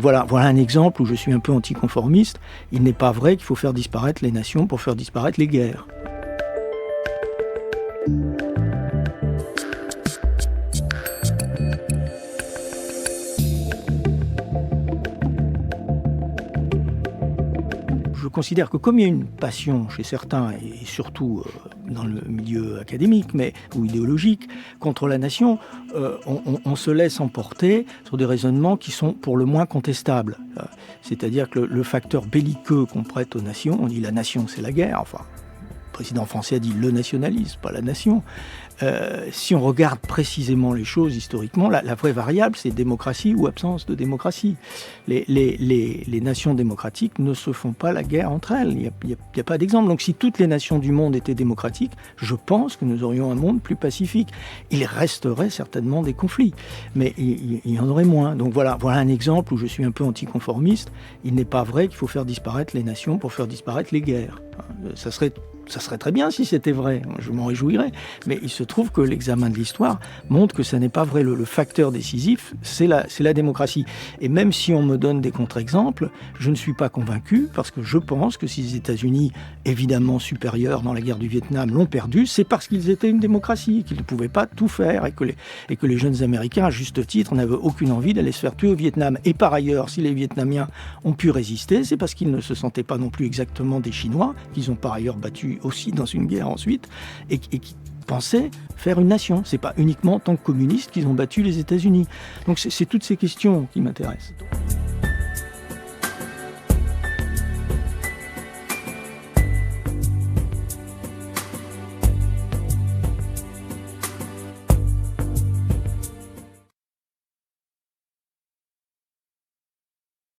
Voilà un exemple où je suis un peu anticonformiste. Il n'est pas vrai qu'il faut faire disparaître les nations pour faire disparaître les guerres. Je considère que comme il y a une passion chez certains, et surtout dans le milieu académique ou idéologique, contre la nation, on se laisse emporter sur des raisonnements qui sont pour le moins contestables. C'est-à-dire que le facteur belliqueux qu'on prête aux nations, on dit la nation c'est la guerre, enfin, le président français a dit le nationalisme, pas la nation. Si on regarde précisément les choses historiquement, la vraie variable, c'est démocratie ou absence de démocratie. Les nations démocratiques ne se font pas la guerre entre elles. Il n'y a pas d'exemple. Donc si toutes les nations du monde étaient démocratiques, je pense que nous aurions un monde plus pacifique. Il resterait certainement des conflits, mais il y en aurait moins. Donc voilà un exemple où je suis un peu anticonformiste. Il n'est pas vrai qu'il faut faire disparaître les nations pour faire disparaître les guerres. Ça serait très bien si c'était vrai, je m'en réjouirais, mais il se trouve que l'examen de l'histoire montre que ça n'est pas vrai. Le facteur décisif, c'est la démocratie. Et même si on me donne des contre-exemples, je ne suis pas convaincu, parce que je pense que si les États-Unis, évidemment supérieurs dans la guerre du Vietnam, l'ont perdu, c'est parce qu'ils étaient une démocratie, qu'ils ne pouvaient pas tout faire, et que les jeunes Américains, à juste titre, n'avaient aucune envie d'aller se faire tuer au Vietnam. Et par ailleurs, si les Vietnamiens ont pu résister, c'est parce qu'ils ne se sentaient pas non plus exactement des Chinois, qu'ils ont par ailleurs battu aussi dans une guerre ensuite, et qui pensaient faire une nation. C'est pas uniquement en tant que communistes qu'ils ont battu les États-Unis. Donc c'est toutes ces questions qui m'intéressent.